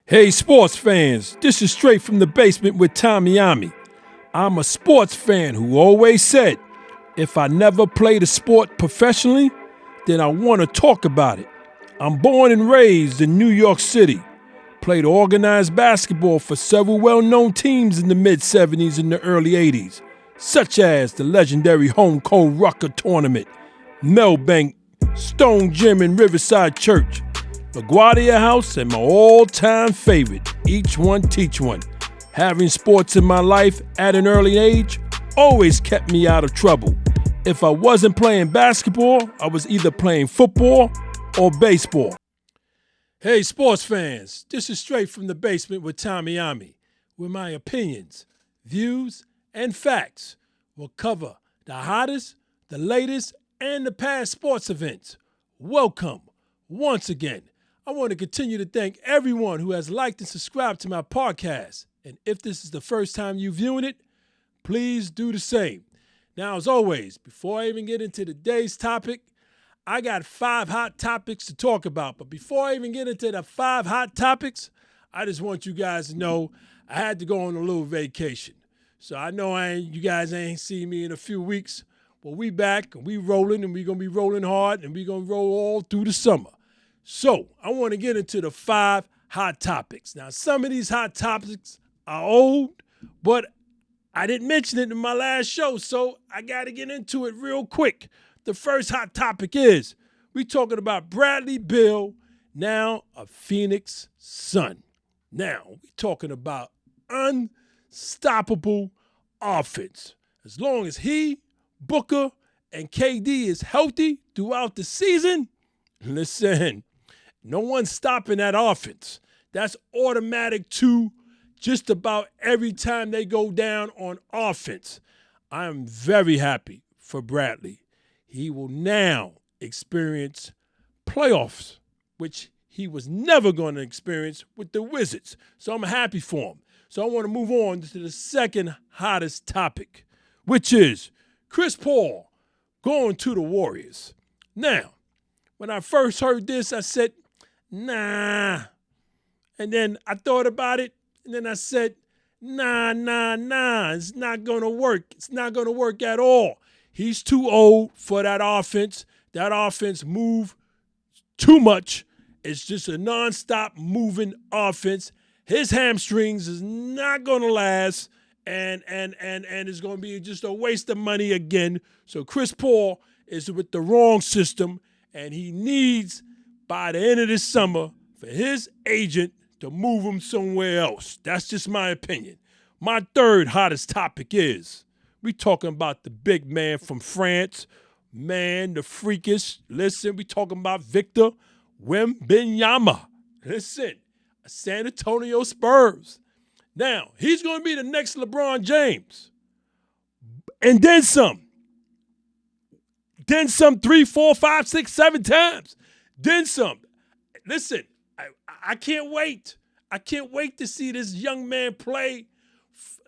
Hey sports fans, this is straight from the basement with Ommy. I'm a sports fan who always said, if I never played a sport professionally, then I want to talk about it. I'm born and raised in New York City. Played organized basketball for several well-known teams in the mid-'70s and the early '80s, such as the legendary Home Cold Rucker Tournament, Melbank, Stone Gym and Riverside Church, LaGuardia House, and my all-time favorite, Each One Teach One. Having sports in my life at an early age always kept me out of trouble. If I wasn't playing basketball, I was either playing football or baseball. Hey sports fans, this is straight from the basement with Ommy, where my opinions, views, and facts will cover the hottest, the latest, and the past sports events. Welcome once again. I want to continue to thank everyone who has liked and subscribed to my podcast. And if this is the first time you're viewing it, please do the same. Now, as always, before I even get into today's topic, I got 5 hot topics to talk about. But before I even get into the 5 hot topics, I just want you guys to know I had to go on a little vacation. So I know you guys ain't seen me in a few weeks. But we back and we rolling, and we going to be rolling hard, and we going to roll all through the summer. So I want to get into the 5 hot topics. Now, some of these hot topics are old, but I didn't mention it in my last show, so I got to get into it real quick. The first hot topic is we talking about Bradley Beal, now a Phoenix Sun. Now, we talking about unstoppable offense. As long as he, Booker, and KD is healthy throughout the season, listen, no one's stopping that offense. That's automatic to just about every time they go down on offense. I am very happy for Bradley. He will now experience playoffs, which he was never going to experience with the Wizards. So I'm happy for him. So I want to move on to the second hottest topic, which is Chris Paul going to the Warriors. Now, when I first heard this, I said, nah. And then I thought about it, and then I said, nah. It's not going to work. It's not going to work at all. He's too old for that offense. That offense move too much. It's just a nonstop moving offense. His hamstrings is not going to last, and it's going to be just a waste of money again. So Chris Paul is with the wrong system, and he needs, by the end of this summer, for his agent to move him somewhere else. That's just my opinion. My third hottest topic is we talking about the big man from France, man, the freakish. Listen, we talking about Victor Wembanyama. Listen, San Antonio Spurs. Now, he's going to be the next LeBron James. And then some. Then some 3, 4, 5, 6, 7 times. Then some. Listen, I can't wait. I can't wait to see this young man play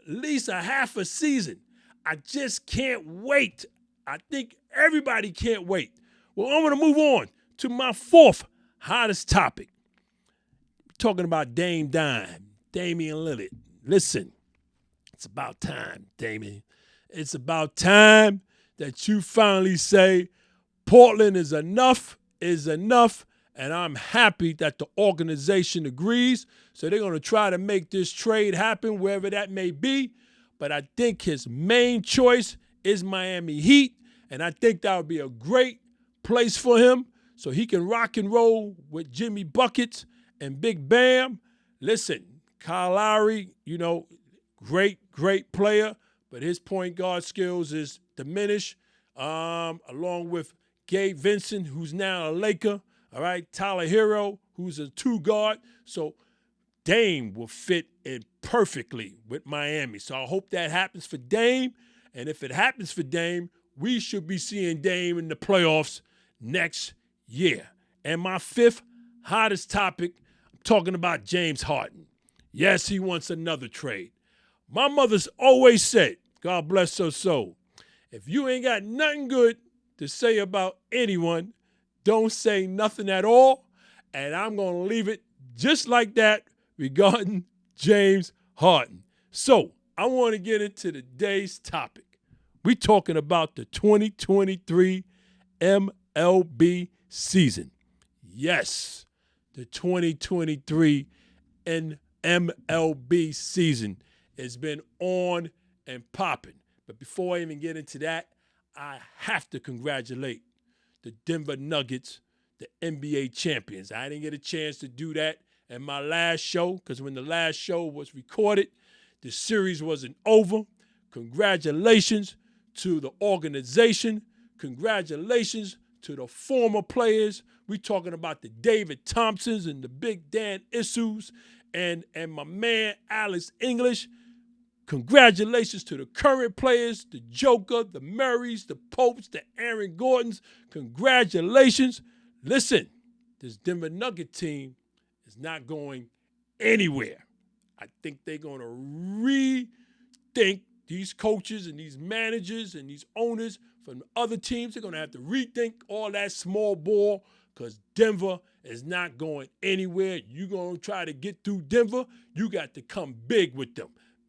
at least a half a season. I just can't wait. I think everybody can't wait. Well, I'm going to move on to my 4th hottest topic. Talking about Damian Lillard. Listen, it's about time, Damian. It's about time that you finally say Portland is enough, and I'm happy that the organization agrees. So they're going to try to make this trade happen, wherever that may be. But I think his main choice is Miami Heat, and I think that would be a great place for him so he can rock and roll with Jimmy Buckets and Big Bam. Listen, Kyle Lowry, great player, but his point guard skills is diminished, along with Gabe Vincent, who's now a Laker, all right, Tyler Hero, who's a 2 guard. So Dame will fit in perfectly with Miami. So I hope that happens for Dame. And if it happens for Dame, we should be seeing Dame in the playoffs next year. And my 5th hottest topic, I'm talking about James Harden. Yes, he wants another trade. My mother's always said, God bless her soul, if you ain't got nothing good to say about anyone, don't say nothing at all. And I'm going to leave it just like that regarding James Harden. So I want to get into today's topic. We're talking about the 2023 MLB season. Yes, the 2023 MLB season has been on and popping. But before I even get into that, I have to congratulate the Denver Nuggets, the NBA champions. I didn't get a chance to do that in my last show because when the last show was recorded, the series wasn't over. Congratulations to the organization. Congratulations to the former players. We're talking about the David Thompsons and the Big Dan Issus and my man Alex English. Congratulations to the current players, the Joker, the Murrays, the Popes, the Aaron Gordons. Congratulations. Listen, this Denver Nugget team is not going anywhere. I think they're going to rethink these coaches and these managers and these owners from other teams. They're going to have to rethink all that small ball because Denver is not going anywhere. You're going to try to get through Denver, you got to come big with them.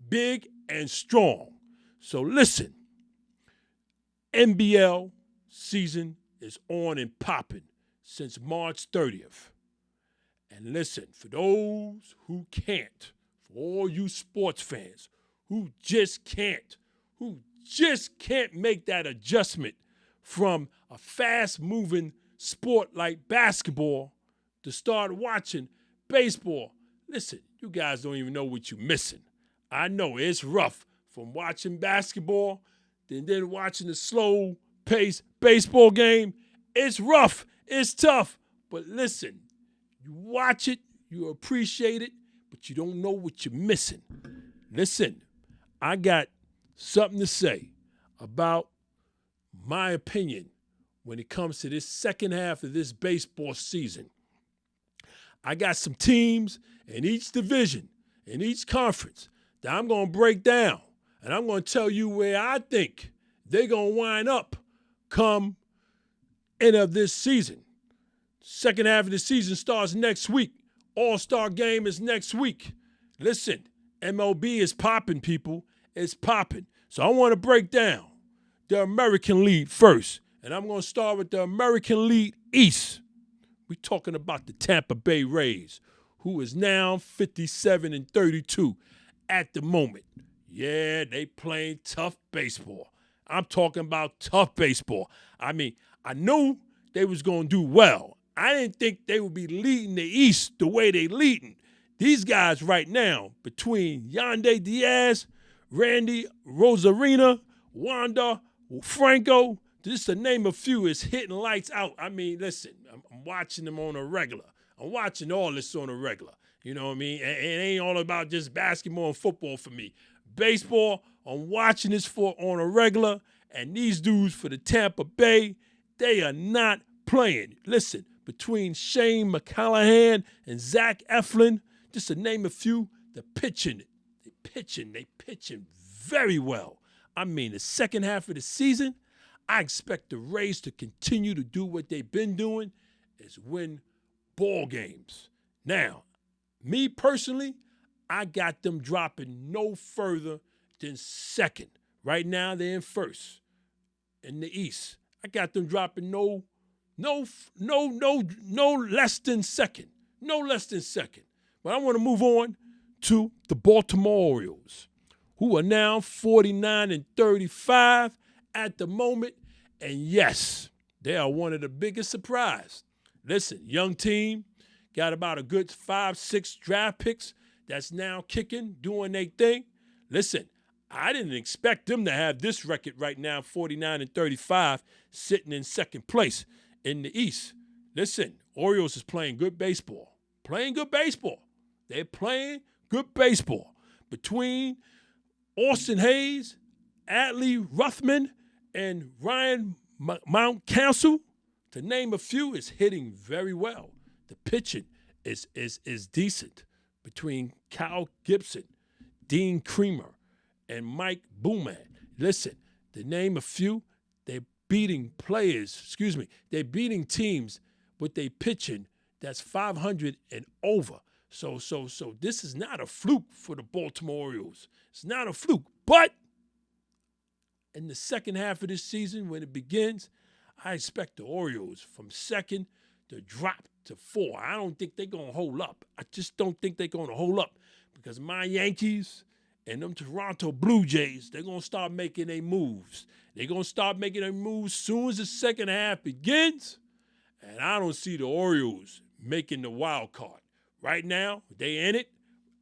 Big and strong. So listen, NBL season is on and popping since March 30th. And listen, for those who can't, for all you sports fans who just can't make that adjustment from a fast-moving sport like basketball to start watching baseball, listen, you guys don't even know what you're missing. I know it's rough from watching basketball and then watching the slow-paced baseball game. It's rough. It's tough. But listen, you watch it, you appreciate it, but you don't know what you're missing. Listen, I got something to say about my opinion when it comes to this second half of this baseball season. I got some teams in each division, in each conference, that I'm going to break down, and I'm going to tell you where I think they're going to wind up come end of this season. Second half of the season starts next week. All-Star game is next week. Listen, MLB is popping, people. It's popping. So I want to break down the American League first, and I'm going to start with the American League East. We're talking about the Tampa Bay Rays, who is now 57-32. At the moment. Yeah, they playing tough baseball. I'm talking about tough baseball. I mean, I knew they was going to do well. I didn't think they would be leading the East the way they leading. These guys right now, between Yandy Diaz, Randy Rosarina, Wanda Franco, just to name a few, is hitting lights out. I mean, listen, I'm watching them on a regular. I'm watching all this on a regular. You know what I mean? It ain't all about just basketball and football for me. Baseball, I'm watching this for on a regular, and these dudes for the Tampa Bay, they are not playing. Listen, between Shane McClanahan and Zach Eflin, just to name a few, they're pitching very well. I mean, the second half of the season, I expect the Rays to continue to do what they've been doing, is win ball games. Now, me personally, I got them dropping no further than second. Right now, they're in first in the East. I got them dropping no less than second. No less than second. But I want to move on to the Baltimore Orioles, who are now 49-35 at the moment. And yes, they are one of the biggest surprises. Listen, young team. Got about a good 5-6 draft picks that's now kicking, doing their thing. Listen, I didn't expect them to have this record right now, 49-35, sitting in second place in the East. Listen, Orioles is playing good baseball. They're playing good baseball. Between Austin Hayes, Adley Ruthman, and Ryan Mountcastle, to name a few, is hitting very well. The pitching is decent between Kyle Gibson, Dean Creamer, and Mike Booman. Listen, to name a few, they're beating teams with a pitching that's 500 and over. So this is not a fluke for the Baltimore Orioles. It's not a fluke. But in the second half of this season, when it begins, I expect the Orioles from second to drop to 4. I don't think they're going to hold up. I just don't think they're going to hold up because my Yankees and them Toronto Blue Jays, they're going to start making their moves. They're going to start making their moves soon as the second half begins, and I don't see the Orioles making the wild card. Right now, they in it.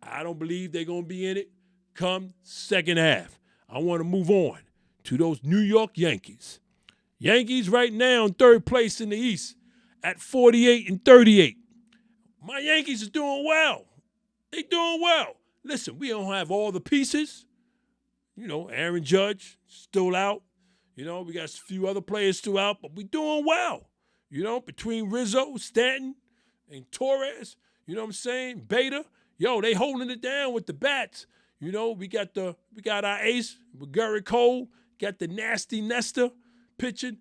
I don't believe they're going to be in it come second half. I want to move on to those New York Yankees. Yankees right now in third place in the East at 48-38. My Yankees are doing well. They doing well. Listen, we don't have all the pieces. You know, Aaron Judge still out. You know, we got a few other players still out, but we doing well. You know, between Rizzo, Stanton, and Torres, you know what I'm saying? Beta, yo, they holding it down with the bats. You know, we got our ace with Garrett Cole, got the nasty Nestor pitching.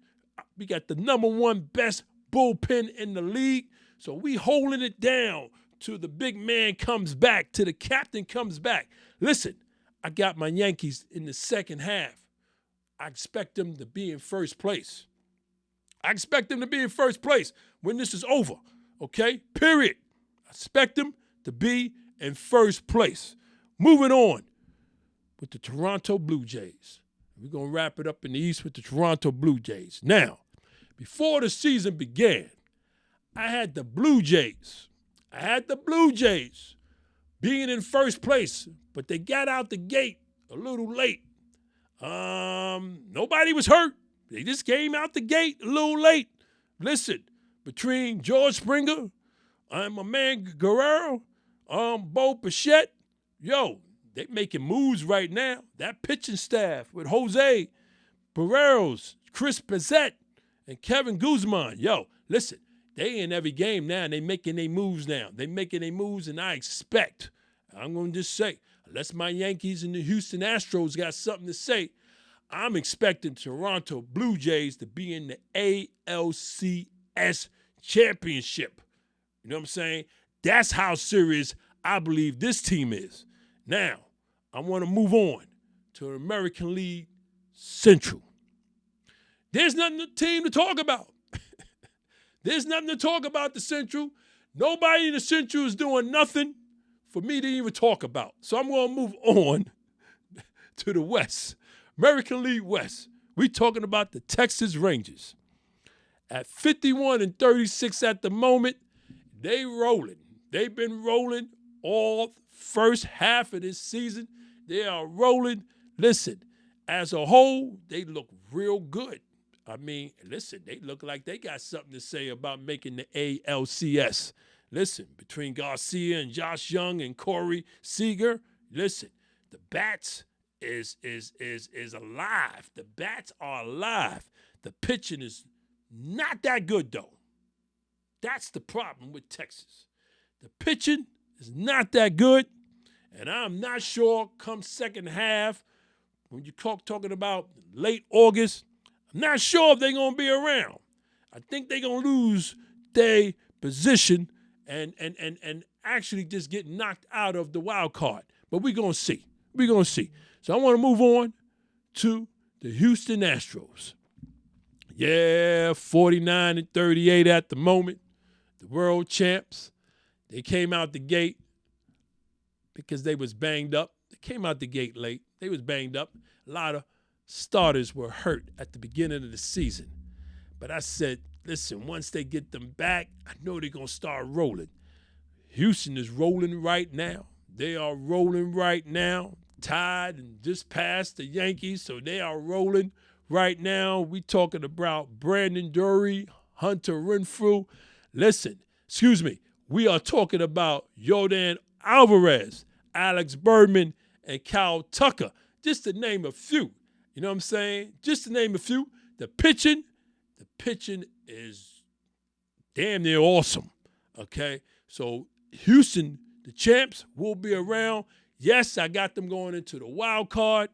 We got the number one best bullpen in the league. So we holding it down till the big man comes back, till the captain comes back. Listen, I got my Yankees in the second half. I expect them to be in first place. I expect them to be in first place when this is over, okay? Period. I expect them to be in first place. Moving on with the Toronto Blue Jays. We're going to wrap it up in the East with the Toronto Blue Jays. Now, before the season began, I had the Blue Jays. Being in first place, but they got out the gate a little late. Nobody was hurt. They just came out the gate a little late. Listen, between George Springer and my man Guerrero, Bo Bichette, yo, they making moves right now. That pitching staff with Jose Barreros, Chris Bassett, and Kevin Guzman, yo, listen, they in every game now, and they making their moves now. They making their moves, and I expect, I'm going to just say, unless my Yankees and the Houston Astros got something to say, I'm expecting Toronto Blue Jays to be in the ALCS championship. You know what I'm saying? That's how serious I believe this team is. Now, I want to move on to the American League Central. There's nothing to team to talk about. There's nothing to talk about the Central. Nobody in the Central is doing nothing for me to even talk about. So I'm going to move on to the West. American League West. We're talking about the Texas Rangers. At 51-36 at the moment, they rolling. They've been rolling all first half of this season. They are rolling. Listen, as a whole, they look real good. I mean, listen, they look like they got something to say about making the ALCS. Listen, between Garcia and Josh Young and Corey Seager, listen, the bats is alive. The bats are alive. The pitching is not that good, though. That's the problem with Texas. The pitching is not that good, and I'm not sure come second half, when you talking about late August, I'm not sure if they're going to be around. I think they're going to lose their position and actually just get knocked out of the wild card. But we're going to see. We're going to see. So I want to move on to the Houston Astros. Yeah, 49-38 at the moment. The world champs. They came out the gate because they was banged up. They came out the gate late. They was banged up. A lot of starters were hurt at the beginning of the season. But I said, listen, once they get them back, I know they're going to start rolling. Houston is rolling right now. They are rolling right now. Tied and just passed the Yankees, so they are rolling right now. We talking about Brandon Drury, Hunter Renfroe. Listen, we are talking about Yordan Alvarez, Alex Bergman, and Kyle Tucker, just to name a few. You know what I'm saying? Just to name a few. The pitching is damn near awesome, okay? So Houston, the champs, will be around. Yes, I got them going into the wild card,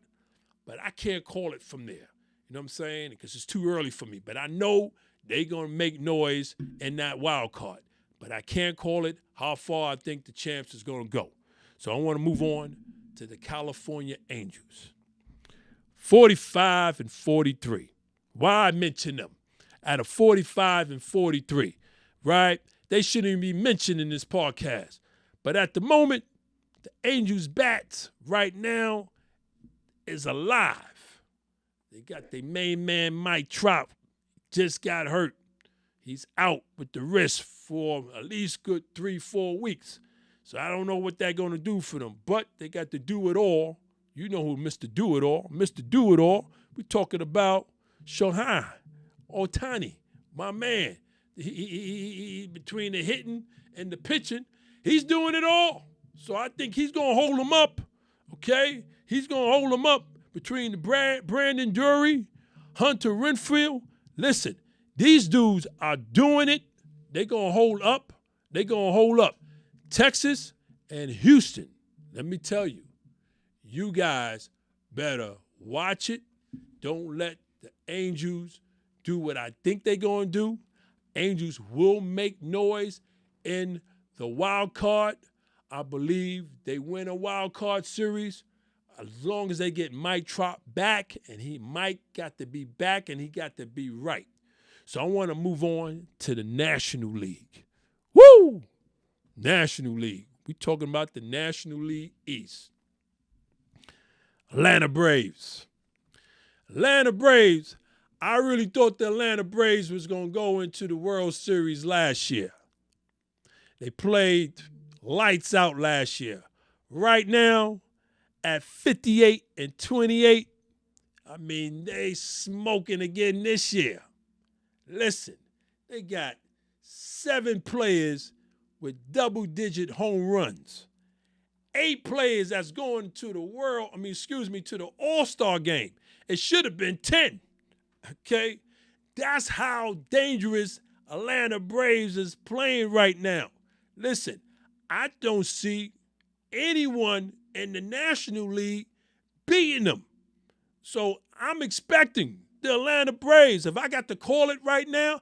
but I can't call it from there. You know what I'm saying? Because it's too early for me. But I know they're going to make noise in that wild card. but I can't call it how far I think the champs is going to go. So I want to move on to the California Angels. 45 and 43. Why I mention them? Out of 45 and 43, right? They shouldn't even be mentioned in this podcast. But at the moment, the Angels' bats right now is alive. They got their main man, Mike Trout, just got hurt. He's out with the wrist for at least good 3-4 weeks. So I don't know what they're going to do for them. But they got to do it all. You know who Mr. Do-It-All. Mr. Do-It-All, we're talking about Shohei Ohtani, my man. He between the hitting and the pitching, he's doing it all. So I think he's going to hold them up, okay? He's going to hold them up between the Brandon Drury, Hunter Renfroe. Listen, these dudes are doing it. They're going to hold up. They're going to hold up. Texas and Houston, let me tell you, you guys better watch it. Don't let the Angels do what I think they're going to do. Angels will make noise in the wild card. I believe they win a wild card series as long as they get Mike Trout back, and Mike got to be back and he got to be right. So I want to move on to the National League. Woo! National League. We're talking about the National League East. Atlanta Braves. Atlanta Braves. I really thought the Atlanta Braves was going to go into the World Series last year. They played lights out last year. Right now, at 58 and 28, I mean, they smoking again this year. Listen, they got 7 players with double-digit home runs. 8 players that's going to the All-Star game. It should have been 10. Okay? That's how dangerous Atlanta Braves is playing right now. Listen, I don't see anyone in the National League beating them. So I'm expecting the Atlanta Braves. If I got to call it right now,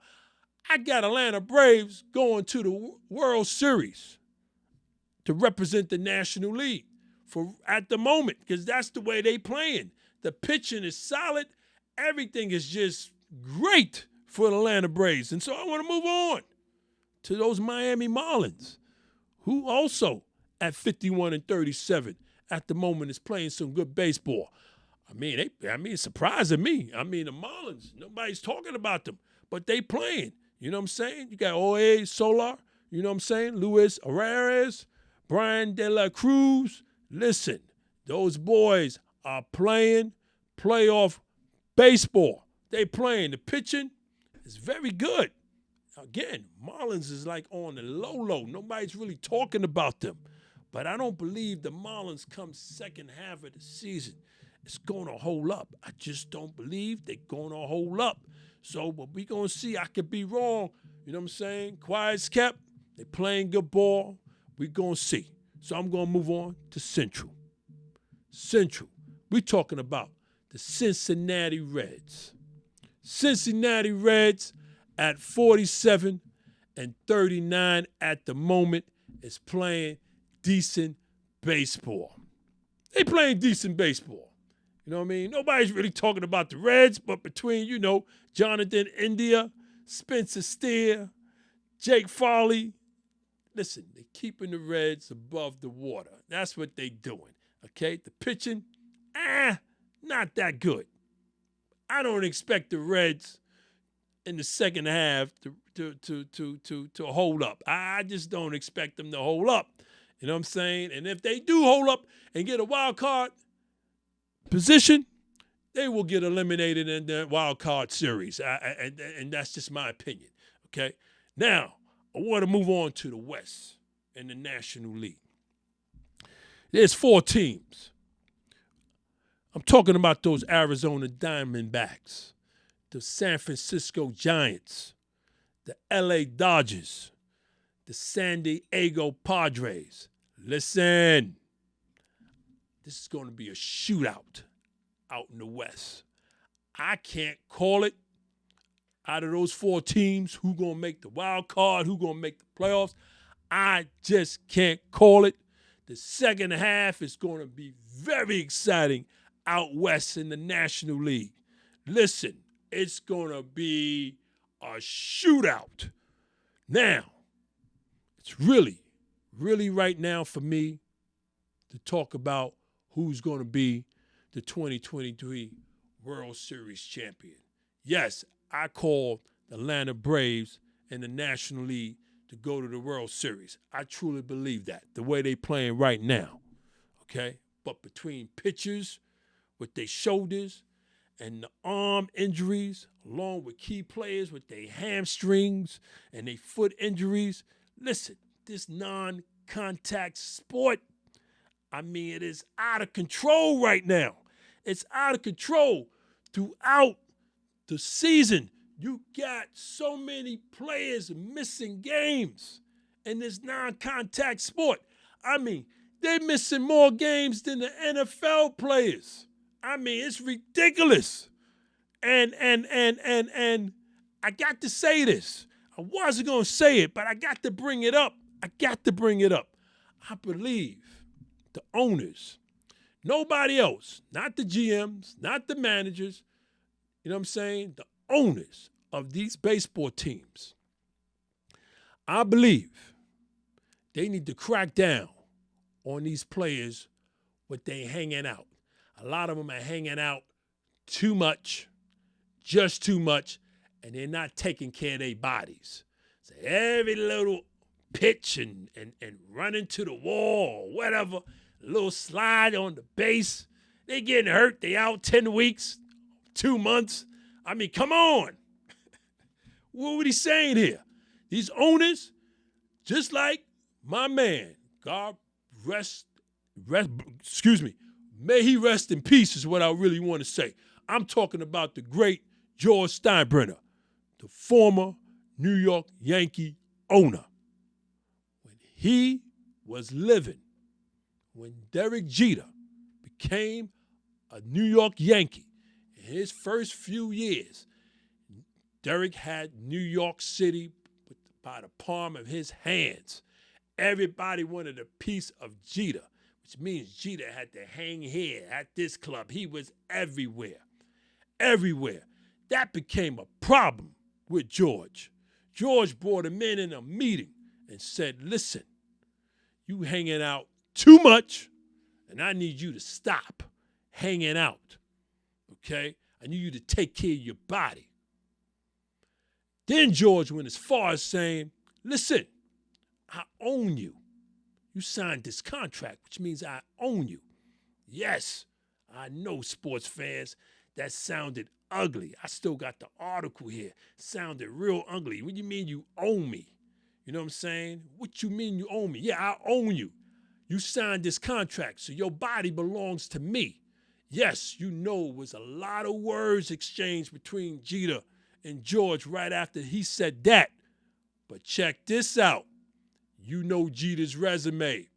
I got Atlanta Braves going to the World Series to represent the National League for at the moment, because that's the way they playing. The pitching is solid. Everything is just great for the Atlanta Braves. And so I want to move on to those Miami Marlins, who also at 51 and 37 at the moment is playing some good baseball. It's surprising me. The Marlins, nobody's talking about them, but they playing. You know what I'm saying? You got Jorge Soler, you know what I'm saying? Luis Arias, Brian De La Cruz. Listen, those boys are playing playoff baseball. They playing. The pitching is very good. Again, Marlins is like on the low. Nobody's really talking about them. But I don't believe the Marlins come second half of the season, it's going to hold up. I just don't believe they're going to hold up. So, but we're going to see. I could be wrong. You know what I'm saying? Quiet's kept. They're playing good ball. We're going to see. So I'm going to move on to Central. Central. We're talking about the Cincinnati Reds. Cincinnati Reds at 47 and 39 at the moment is playing decent baseball. They playing decent baseball. You know what I mean? Nobody's really talking about the Reds, but between, Jonathan India, Spencer Steer, Jake Farley, listen, they're keeping the Reds above the water. That's what they're doing, okay? The pitching, not that good. I don't expect the Reds in the second half to hold up. I just don't expect them to hold up. You know what I'm saying? And if they do hold up and get a wild card position, they will get eliminated in the wild card series. And that's just my opinion, okay? Now, I want to move on to the West in the National League. There's 4 teams. I'm talking about those Arizona Diamondbacks, the San Francisco Giants, the LA Dodgers, the San Diego Padres. Listen, this is going to be a shootout out in the West. I can't call it. Out of those 4 teams, who going to make the wild card, who going to make the playoffs, I just can't call it. The second half is going to be very exciting out west in the National League. Listen, it's going to be a shootout. Now, it's really right now for me to talk about who's going to be the 2023 World Series champion. Yes, I called the Atlanta Braves and the National League to go to the World Series. I truly believe that, the way they playing right now, okay? But between pitchers with their shoulders and the arm injuries, along with key players with their hamstrings and their foot injuries, listen, this non-contact sport, I mean, it is out of control right now. It's out of control throughout the season. You got so many players missing games in this non-contact sport. I mean, they're missing more games than the NFL players. I mean, it's ridiculous. And I got to say this. I wasn't going to say it, but I got to bring it up. I believe the owners, nobody else, not the GMs, not the managers, you know what I'm saying? The owners of these baseball teams, I believe they need to crack down on these players what they hanging out. A lot of them are hanging out too much, just too much, and they're not taking care of their bodies. So every little pitch and running to the wall or whatever, a little slide on the base, they getting hurt. They out 10 weeks, 2 months. I mean, come on. What was he saying here? These owners, just like my man, God rest, may he rest in peace is what I really want to say. I'm talking about the great George Steinbrenner, the former New York Yankee owner. When he was living, when Derek Jeter became a New York Yankee, in his first few years, Derek had New York City by the palm of his hands. Everybody wanted a piece of Jeter, which means Jeter had to hang here at this club. He was everywhere. That became a problem with George. George brought him in a meeting and said, listen, you hanging out too much, and I need you to stop hanging out, okay? I need you to take care of your body. Then George went as far as saying, listen, I own you. You signed this contract, which means I own you. Yes, I know, sports fans, that sounded ugly. I still got the article here. Sounded real ugly. What do you mean you own me? You know what I'm saying? What you mean you own me? Yeah, I own you. You signed this contract, so your body belongs to me. Yes, you know it was a lot of words exchanged between Jeter and George right after he said that. But check this out. You know Jeter's resume.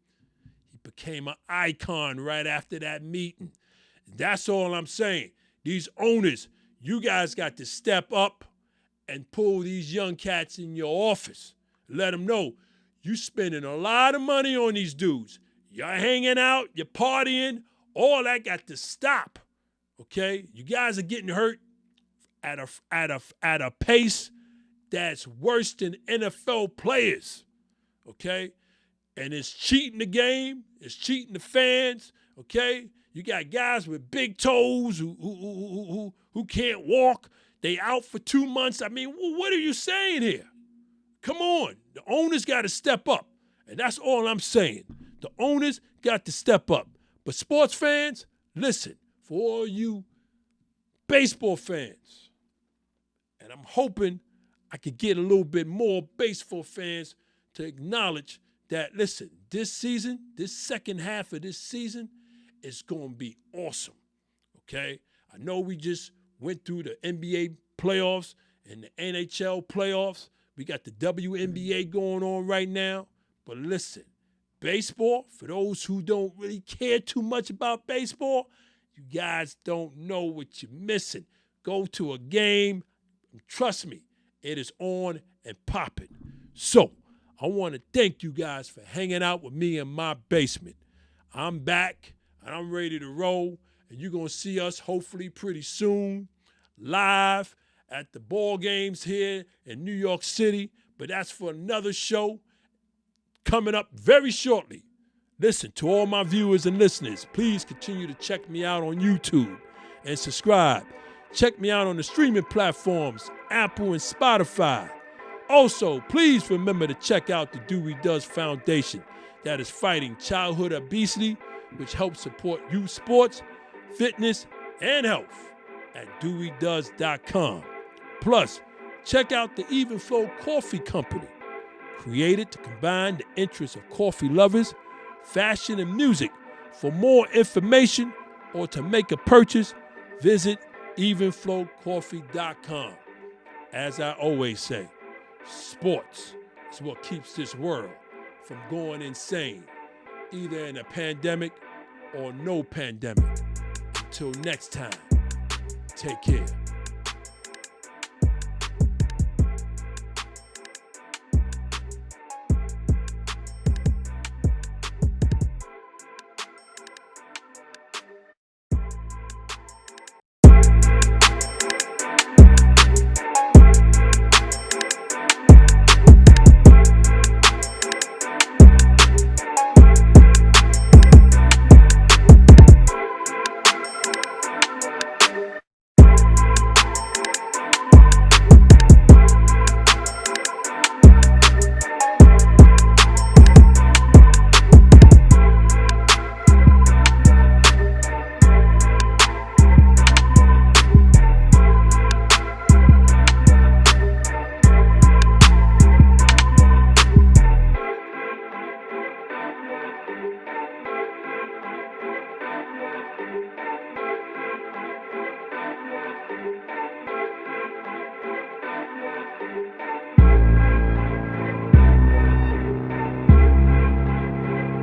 He became an icon right after that meeting. That's all I'm saying. These owners, you guys got to step up and pull these young cats in your office. Let them know you spending a lot of money on these dudes. You're hanging out, you're partying, all that got to stop. Okay? You guys are getting hurt at a pace that's worse than NFL players. Okay? And it's cheating the game. It's cheating the fans. Okay? You got guys with big toes who can't walk. They out for 2 months. I mean, what are you saying here? Come on. The owners got to step up. And that's all I'm saying. The owners got to step up. But sports fans, listen, for all you baseball fans, and I'm hoping I could get a little bit more baseball fans to acknowledge that, listen, this season, this second half of this season is going to be awesome, okay? I know we just went through the NBA playoffs and the NHL playoffs. We got the WNBA going on right now. But listen, baseball, for those who don't really care too much about baseball, you guys don't know what you're missing. Go to a game. Trust me, it is on and popping. So, I want to thank you guys for hanging out with me in my basement. I'm back, and I'm ready to roll, and you're going to see us hopefully pretty soon live at the ball games here in New York City, but that's for another show coming up very shortly. Listen, to all my viewers and listeners, please continue to check me out on YouTube and subscribe. Check me out on the streaming platforms, Apple and Spotify. Also, please remember to check out the Dewey Does Foundation that is fighting childhood obesity, which helps support youth sports, fitness, and health at DeweyDoes.com. Plus, check out the Even Flow Coffee Company, created to combine the interests of coffee lovers, fashion, and music. For more information or to make a purchase, visit evenflowcoffee.com. As I always say, sports is what keeps this world from going insane, either in a pandemic or no pandemic. Until next time, take care.